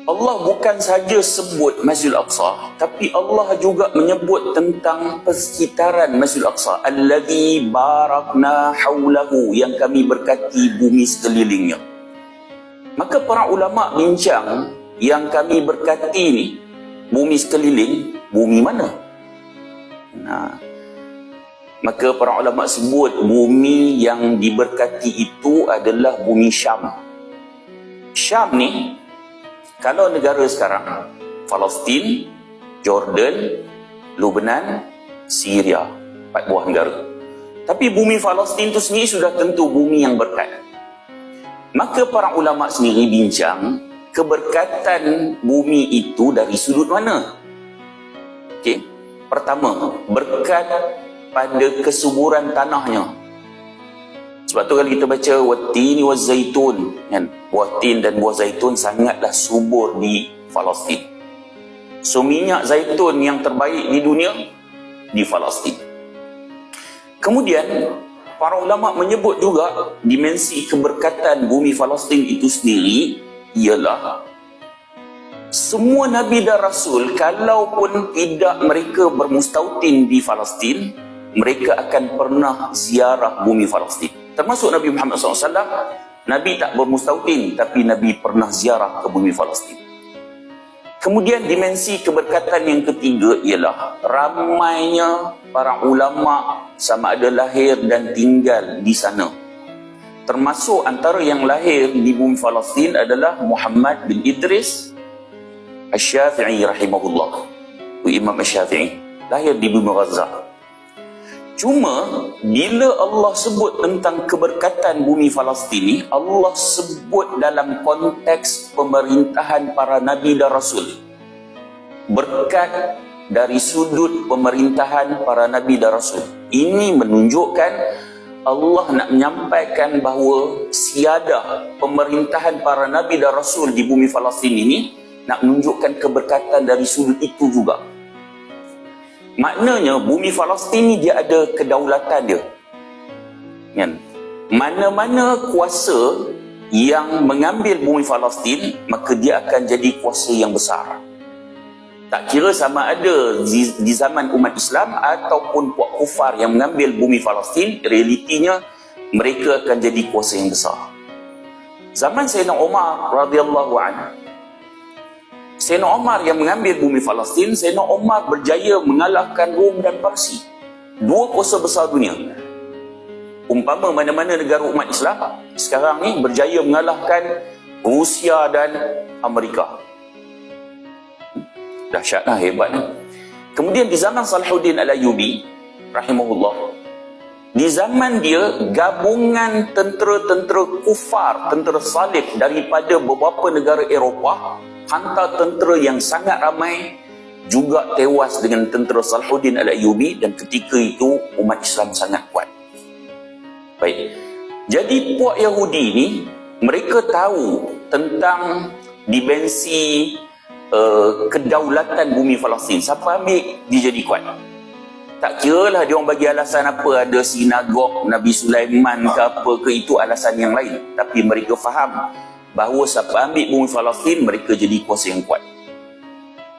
Allah bukan saja sebut Masjidil Aqsa, tapi Allah juga menyebut tentang persekitaran Masjidil Aqsa, allazi barakna haulahu, yang kami berkati bumi sekelilingnya. Maka para ulama bincang, yang kami berkati ni bumi sekeliling, bumi mana? Nah, maka para ulama sebut bumi yang diberkati itu adalah bumi Syam. Syam ni, kalau negara sekarang, Palestin, Jordan, Lebanon, Syria, 4 buah negara. Tapi bumi Palestin itu sendiri sudah tentu bumi yang berkat. Maka para ulama sendiri bincang, keberkatan bumi itu dari sudut mana? Okey. Pertama, berkat pada kesuburan tanahnya. Sebab tu kalau kita baca watini wazaitun, kan, buah tin dan buah zaitun sangatlah subur di Palestin. So minyak zaitun yang terbaik di dunia di Palestin. Kemudian para ulama menyebut juga dimensi keberkatan bumi Palestin itu sendiri ialah semua Nabi dan Rasul, kalaupun tidak mereka bermustautin di Palestin, mereka akan pernah ziarah bumi Palestin. Termasuk Nabi Muhammad SAW, Nabi tak bermustautin, tapi Nabi pernah ziarah ke bumi Palestin. Kemudian dimensi keberkatan yang ketiga ialah ramainya para ulama sama ada lahir dan tinggal di sana. Termasuk antara yang lahir di bumi Palestin adalah Muhammad bin Idris Asy-Syafi'i rahimahullah. Imam Asy-Syafi'i lahir di bumi Gaza. Cuma bila Allah sebut tentang keberkatan bumi Palestin ni, Allah sebut dalam konteks pemerintahan para Nabi dan Rasul. Berkat dari sudut pemerintahan para Nabi dan Rasul. Ini menunjukkan Allah nak menyampaikan bahawa siadah pemerintahan para Nabi dan Rasul di bumi Palestin ini nak menunjukkan keberkatan dari sudut itu juga. Maknanya bumi Palestin ni dia ada kedaulatan dia. Kan? Mana-mana kuasa yang mengambil bumi Palestin, maka dia akan jadi kuasa yang besar. Tak kira sama ada di zaman umat Islam ataupun puak kufar yang mengambil bumi Palestin, realitinya mereka akan jadi kuasa yang besar. Zaman Sayyidina Umar radhiyallahu anhu, Sayyidina Umar yang mengambil bumi Palestin, Sayyidina Umar berjaya mengalahkan Rom dan Parsi. 2 kuasa besar dunia. Umpama mana-mana negara umat Islam sekarang ni berjaya mengalahkan Rusia dan Amerika. Dahsyatlah, hebatlah. Kemudian di zaman Salahuddin Al-Ayyubi rahimahullah, di zaman dia gabungan tentera-tentera kufar, tentera salib daripada beberapa negara Eropah, hantar tentera yang sangat ramai juga tewas dengan tentera Salahuddin Al-Ayyubi, dan ketika itu umat Islam sangat kuat. Baik. Jadi puak Yahudi ni mereka tahu tentang dimensi kedaulatan bumi Palestin. Siapa ambil dia jadi kuat. Tak kira lah dia orang bagi alasan apa, ada sinagog Nabi Sulaiman ke apa ke, itu alasan yang lain. Tapi mereka faham bahawa siapa ambil bumi Palestin, mereka jadi kuasa yang kuat.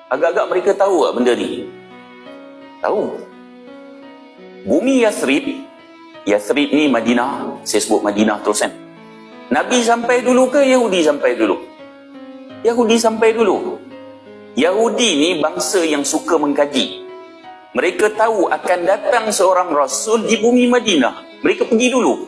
Agak-agak mereka tahu tak benda ni? Tahu. Bumi Yathrib ni Madinah, saya sebut Madinah terus kan. Nabi sampai dulu ke Yahudi sampai dulu? Yahudi sampai dulu. Yahudi ni bangsa yang suka mengkaji. Mereka tahu akan datang seorang Rasul di bumi Madinah. Mereka pergi dulu.